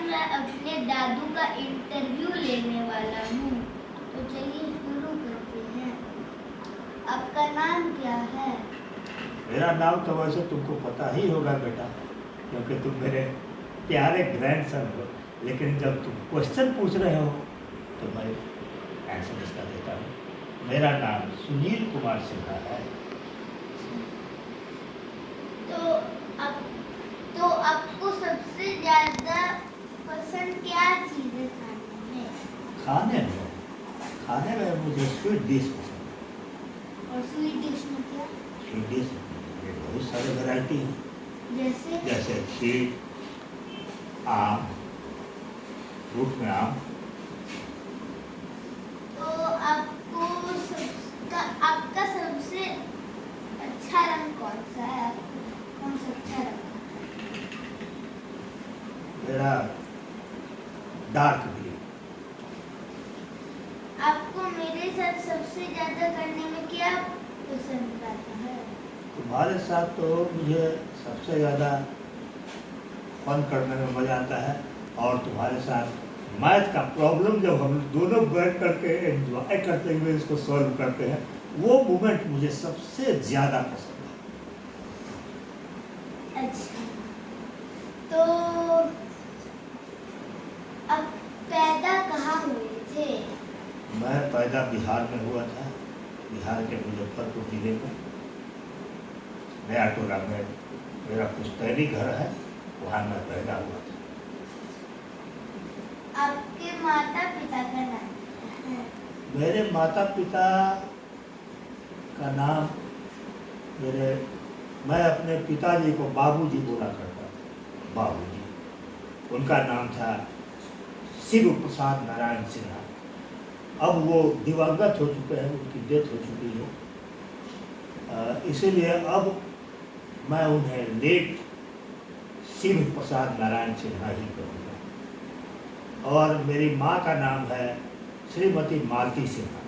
आज मैं अपने दादू का इंटरव्यू लेने वाला हूँ। तो चलिए शुरू करते हैं। आपका नाम क्या है? मेरा नाम तो वैसे तुमको पता ही होगा बेटा, क्योंकि तुम मेरे प्यारे ग्रैंडसन हो। लेकिन जब तुम क्वेश्चन पूछ रहे हो तो मैं आंसर इसका देता हूँ। मेरा नाम सुनील कुमार सिन्हा है। तो आप तो आपको सबसे ज़्यादा पसंद क्या चीज़ है खाने में? खाने में मुझे स्वीट डिश पसंद है। और स्वीट डिश में क्या? स्वीट डिश में बहुत सारे वैरायटी हैं, जैसे खीर, आम, फ्रूट में आम। तो आपका सबसे अच्छा रंग कौन सा है? कौन सा अच्छा रंग? मेरा डार्क ग्रीन। आपको मेरे साथ सबसे ज्यादा करने में क्या पसंद आता है? तुम्हारे साथ तो मुझे सबसे ज़्यादा फन करने में मज़ा आता है, और तुम्हारे साथ मैथ का प्रॉब्लम जब हम दोनों बैठ करके एंजॉय करते हुए इसको सॉल्व करते हैं, वो मोमेंट मुझे सबसे ज़्यादा पसंद है। अच्छा, तो आप पैदा कहाँ हुए थे? मैं पैदा बिहार में हुआ था, बिहार के मुजफ्फरपुर जिले में नया टोला में मेरा पुश्तैनी घर है, वहाँ मैं पैदा हुआ था। आपके माता पिता का नाम क्या है? मेरे माता पिता का नाम मैं अपने पिताजी को बाबूजी बोला करता था। बाबूजी, उनका नाम था शिव प्रसाद नारायण सिन्हा। अब वो दिवंगत हो चुके हैं, उनकी डेथ हो चुकी है, इसीलिए अब मैं उन्हें लेट शिव प्रसाद नारायण सिन्हा ही कहूँगा। और मेरी माँ का नाम है श्रीमती मालती सिन्हा।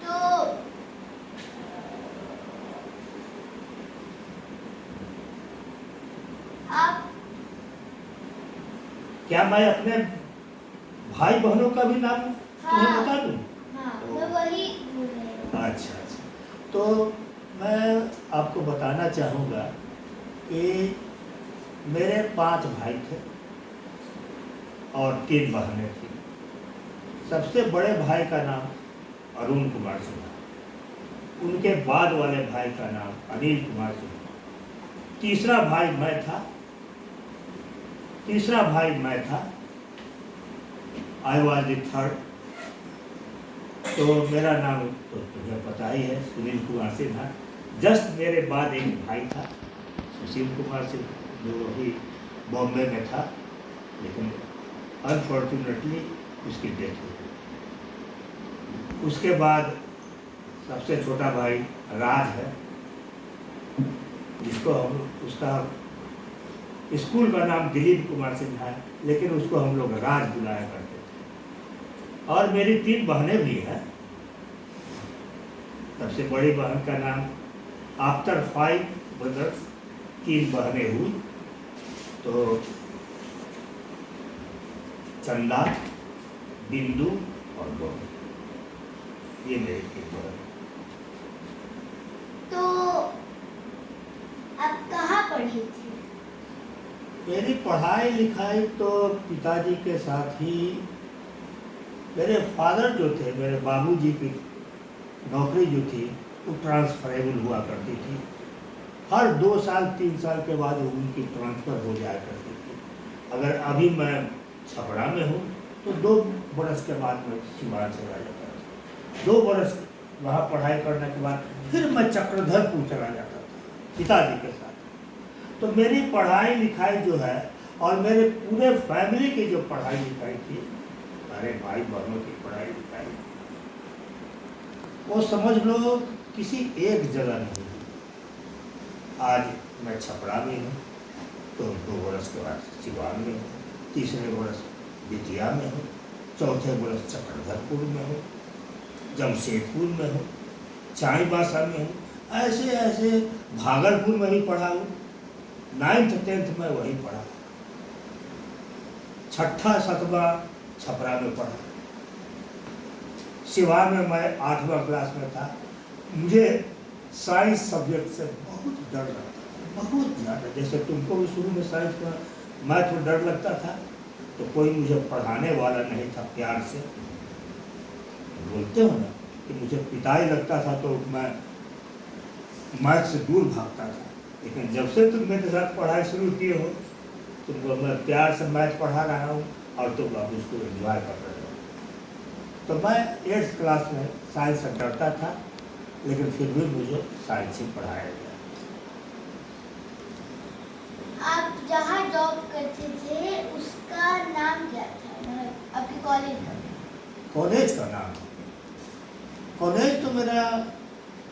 तो आप क्या मैं अपने भाई बहनों का भी नाम तुम्हें बता दूं? हाँ, मैं वही बोल रही हूँ। अच्छा, तो मैं आपको बताना चाहूँगा कि मेरे 5 भाई थे और 3 बहनें थी। सबसे बड़े भाई का नाम अरुण कुमार सिन्हा, उनके बाद वाले भाई का नाम अनिल कुमार सिन्हा, तीसरा भाई मैं था। I was the third. तो मेरा नाम तो तुम्हें पता ही है, सुनील कुमार सिन्हा। जस्ट मेरे बाद एक भाई था, सुशील कुमार सिन्हा, जो अभी बॉम्बे में था, लेकिन अनफॉर्चुनेटली उसकी डेथ हो गई। उसके बाद सबसे छोटा भाई राज है, जिसको उसका स्कूल का नाम दिलीप कुमार सिन्हा है, लेकिन उसको हम लोग राज बुलाया करते थे। और मेरी 3 बहनें भी हैं। सबसे बड़ी बहन का नाम आफ्टर 5 ब्रदर्स 3 बहनें हुई, तो चंदा, बिंदु और गोविंद, ये मेरी 3 बहन। तो आप कहाँ पढ़ी थी? मेरी पढ़ाई लिखाई तो पिताजी के साथ ही, मेरे फादर जो थे, मेरे बाबूजी की नौकरी जो थी वो ट्रांसफरेबल हुआ करती थी। हर 2 साल 3 साल के बाद उनकी ट्रांसफ़र हो जाया करती थी। अगर अभी मैं छपरा में हूँ तो 2 बरस के बाद मैं सिवान चला जाता था। 2 बरस वहाँ पढ़ाई करने के बाद फिर मैं चक्रधरपुर चला जाता था पिताजी के साथ। तो मेरी पढ़ाई लिखाई जो है, और मेरे पूरे फैमिली की जो पढ़ाई लिखाई थी, सारे भाई बहनों की पढ़ाई लिखाई, वो समझ लो किसी एक जगह नहीं हुई। आज मैं छपरा में हूँ, तो 2 बरस के बाद सिवान में हूँ, तीसरे बरस बेतिया में हूँ, चौथे बरस चक्रधरपुर में हूँ, जमशेदपुर में हूँ, चाईबासा में हूँ, ऐसे ऐसे भागलपुर में भी पढ़ा हूँ। 9th 10th में वहीं पढ़ा। छठा सातवां छपरा में पढ़ा। सिवान में मैं 8वां क्लास में था। मुझे साइंस सब्जेक्ट से बहुत डर लगता था, बहुत ज़्यादा। जैसे तुमको भी शुरू में साइंस में मैथ में डर लगता था, तो कोई मुझे पढ़ाने वाला नहीं था प्यार से। बोलते हो ना कि मुझे पिटाई लगता था तो मैं मैथ से दूर भागता था। लेकिन जब से तुम मेरे साथ पढ़ाई शुरू किए हो, तुमको मैं प्यार से मैथ पढ़ा रहा हूँ और तुम अब उसको एंजॉय कर रहे हो। तो मैं 8th क्लास में साइंस से डरता था, लेकिन फिर भी मुझे साइंस ही पढ़ाया गया। आप जहाँ जॉब करते थे उसका नाम क्या था, मतलब आपके कॉलेज का? कॉलेज का नाम, कॉलेज तो मेरा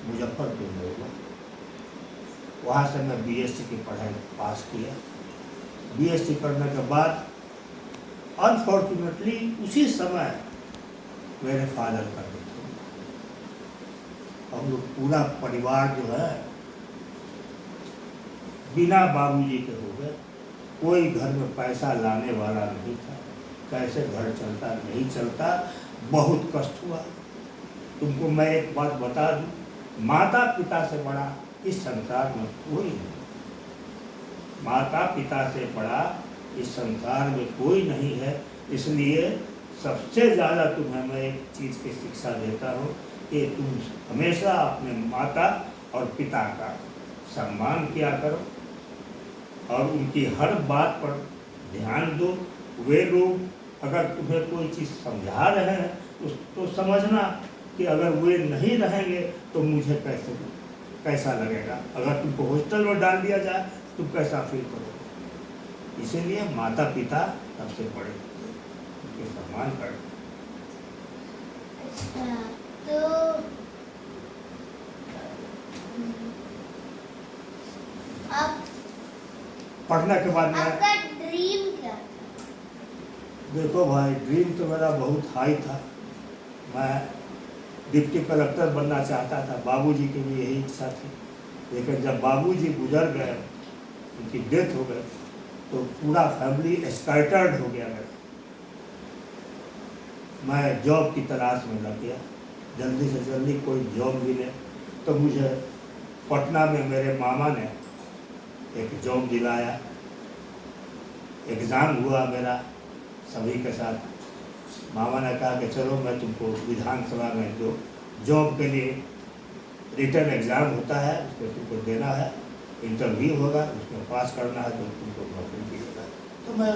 मुजफ्फरपुर में हुआ। वहाँ से मैं बीएससी की पढ़ाई पास किया। बीएससी करने के बाद अनफॉर्चुनेटली उसी समय मेरे फादर का डेथ हो गया। हम लोग पूरा परिवार जो है बिना बाबूजी के हो गए। कोई घर में पैसा लाने वाला नहीं था, कैसे घर चलता नहीं चलता, बहुत कष्ट हुआ। तुमको मैं एक बात बता दूं, माता पिता से बड़ा इस संसार में कोई नहीं। माता पिता से बड़ा इस संसार में कोई नहीं है। इसलिए सबसे ज़्यादा तुम्हें मैं एक चीज़ की शिक्षा देता हूँ कि तुम हमेशा अपने माता और पिता का सम्मान किया करो और उनकी हर बात पर ध्यान दो। वे लोग अगर तुम्हें कोई चीज़ समझा रहे हैं तो समझना कि अगर वे नहीं रहेंगे तो मुझे कैसा लगेगा। अगर तुमको हॉस्टल में डाल दिया जाए तुम कैसा फील करोगे। इसीलिए माता पिता सबसे बड़े, उनके सम्मान करो। अच्छा, तो आप पढ़ने के बाद में आपका ड्रीम क्या था? देखो भाई, ड्रीम तो मेरा बहुत हाई था। मैं डिप्टी कलेक्टर बनना चाहता था। बाबूजी की भी यही इच्छा थी। लेकिन जब बाबूजी गुजर गए, उनकी डेथ हो गई, तो पूरा फैमिली स्कैटर्ड हो गया मेरा। मैं जॉब की तलाश में लग गया। जल्दी से जल्दी कोई जॉब मिले। तो मुझे पटना में मेरे मामा ने एक जॉब दिलाया। एग्ज़ाम हुआ मेरा सभी के साथ। मामा ने कहा कि चलो मैं तुमको विधानसभा में जो जॉब के लिए रिटर्न एग्ज़ाम होता है उसमें तुमको देना है, इंटरव्यू होगा, उसमें पास करना है तो तुमको नौकरी मिलेगा। तो मैं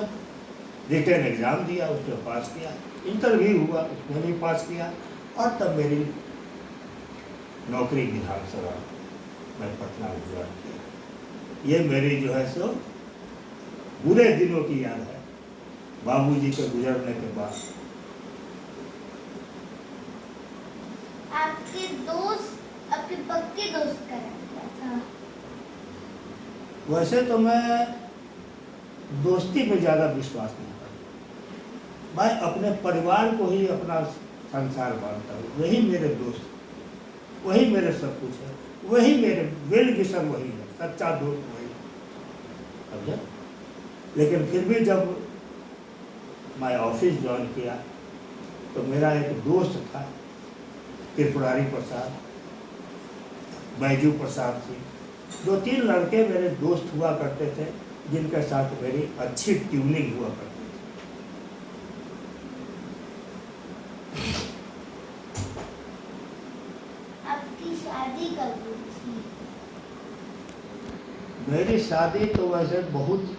रिटर्न एग्ज़ाम दिया, उसमें पास किया। इंटरव्यू हुआ, उसमें भी पास किया। और तब मेरी नौकरी विधानसभा में पटना में ज्वाइन किया। ये मेरी जो है सो बुरे दिनों की याद है, बाबूजी के गुजरने के बाद। आपके दोस्त, आपके पक्के दोस्त का नाम क्या था? वैसे तो मैं दोस्ती पे ज़्यादा विश्वास नहीं करता। मैं अपने परिवार को ही अपना संसार मानता हूँ। वही मेरे दोस्त, वही मेरे सब कुछ है, वही मेरे वेल विशर वही है, सच्चा दोस्त वही है। समझे? लेकिन फिर भी जब मैं ऑफिस ज्वाइन किया तो मेरा एक दोस्त था, त्रिपुरारी प्रसाद, बैजू प्रसाद सिंह। 2-3 लड़के मेरे दोस्त हुआ करते थे जिनके साथ मेरी अच्छी ट्यूनिंग हुआ करती थी। आपकी शादी कब हुई थी? मेरी शादी तो वैसे बहुत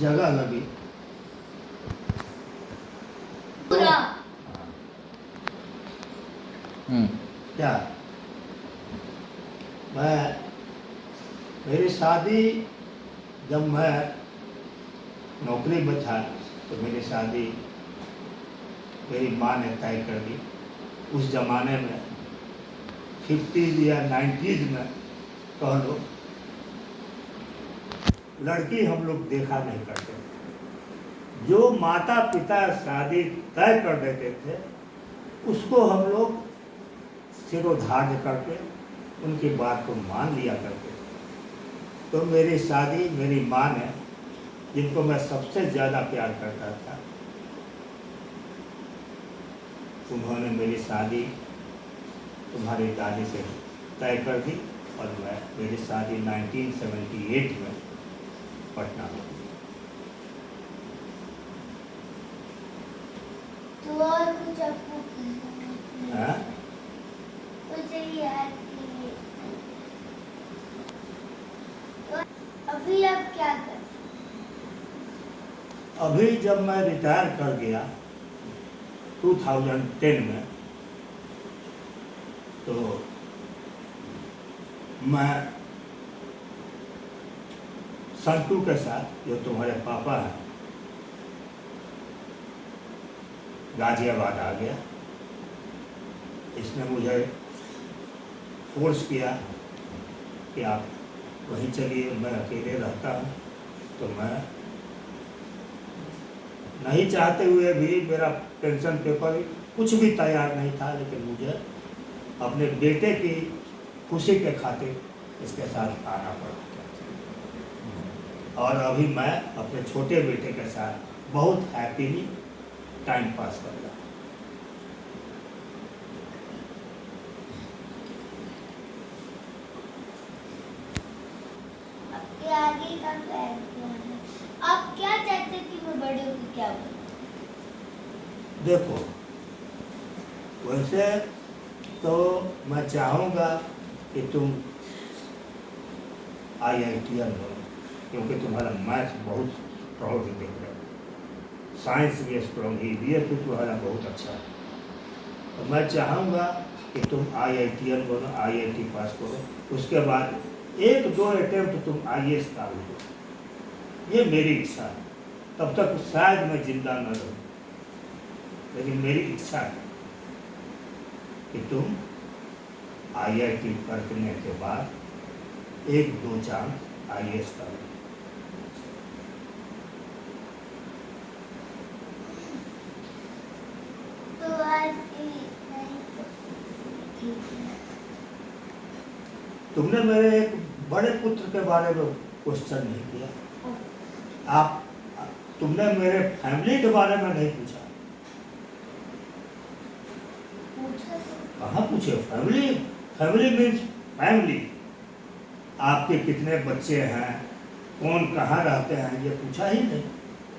जगह लगी। पूरा क्या मेरी शादी जब मैं नौकरी में था तो मेरी शादी मेरी माँ ने तय कर दी। उस ज़माने में 50s या 90s में कह लो, लड़की हम लोग देखा नहीं करते थे। जो माता पिता शादी तय कर देते थे उसको हम लोग सिरोधार्य करके उनकी बात को मान लिया करते थे। तो मेरी शादी मेरी माँ ने जिनको मैं सबसे ज़्यादा प्यार करता था, उन्होंने मेरी शादी तुम्हारे दादी से तय कर दी और मेरी शादी 1978 में पटना में हुई। तो और कुछ आपको कहना है? हाँ? कुछ याद कीजिए। तो अभी आप क्या कर? अभी जब मैं रिटायर कर गया 2010 में, तो मैं संतू के साथ, जो तुम्हारे पापा हैं, गाजियाबाद आ गया। इसने मुझे फोर्स किया कि आप वहीं चलिए, मैं अकेले रहता हूँ। तो मैं नहीं चाहते हुए भी, मेरा पेंशन पेपर कुछ भी तैयार नहीं था, लेकिन मुझे अपने बेटे की खुशी के खातिर इसके साथ आना पड़ा। और अभी मैं अपने छोटे बेटे के साथ बहुत हैप्पीली टाइम पास कर रहा हूँ। आपके आगे का प्लान क्या है? आप क्या चाहते कि मैं बड़े होकर क्या बनूं? देखो, वैसे तो मैं चाहूँगा कि तुम IITian बनो, क्योंकि तुम्हारा मैथ बहुत स्ट्रॉन्ग दिख रहा है, साइंस भी स्ट्रॉन्ग, EVS भी तुम्हारा बहुत अच्छा है। तो मैं चाहूँगा कि तुम IITian बनो, IIT पास करो, उसके बाद 1-2 अटेम्प्ट तुम IAS का भी दो। ये मेरी इच्छा है। तब तक शायद मैं जिंदा न रहूँ, लेकिन मेरी इच्छा है कि तुम IIT करने के बाद 1-2 चांस IAS का लो। तो आज के लिए इतना ही। ठीक है। तुमने मेरे एक बड़े पुत्र के बारे में क्वेश्चन नहीं किया। आप तुमने मेरे फैमिली के बारे में नहीं पूछा। पूछा तो कहाँ पूछे? Family, family means family. आपके कितने बच्चे हैं, कौन कहाँ रहते हैं, ये पूछा ही नहीं।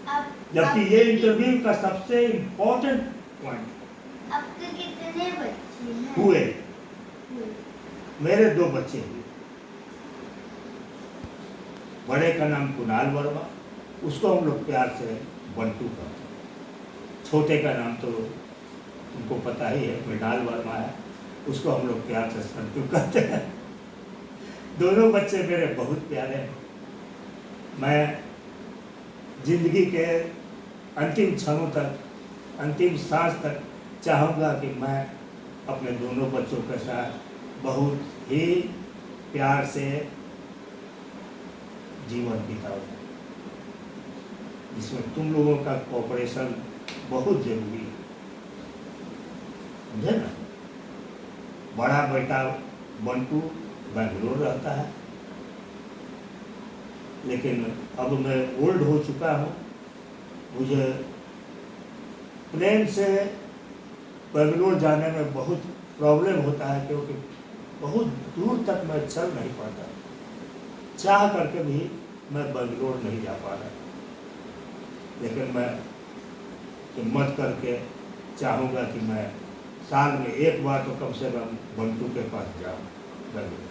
आप जबकि ये इंटरव्यू का सबसे इम्पोर्टेंट पॉइंट। आपके कितने बच्चे हैं? हुए मेरे 2 बच्चे हुए। बड़े का नाम कुणाल वर्मा, उसको हम लोग प्यार से बंटू कहते हैं। छोटे का नाम तो तुमको पता ही है, मृणाल वर्मा है, उसको हम लोग प्यार से संतू कहते हैं। दोनों बच्चे मेरे बहुत प्यारे हैं। मैं जिंदगी के अंतिम क्षणों तक, अंतिम सांस तक चाहूँगा कि मैं अपने दोनों बच्चों के साथ बहुत ही प्यार से जीवन बिताऊं, जिसमें तुम लोगों का कोऑपरेशन बहुत जरूरी है, समझे ना। बड़ा बेटा बंटू बेंगलोर रहता है, लेकिन अब मैं ओल्ड हो चुका हूँ, मुझे प्लेन से बेंगलोर जाने में बहुत प्रॉब्लम होता है, क्योंकि बहुत दूर तक मैं चल नहीं पाता। चाह करके भी मैं बेंगलोर नहीं जा पा रहा, लेकिन मैं हिम्मत करके चाहूँगा कि मैं साल में एक बार तो कम से कम बंटू के पास जाऊँ बेंगलोर।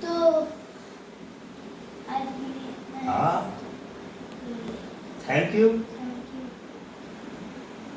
तो आज के लिए इतना ही। हाँ, थैंक यू।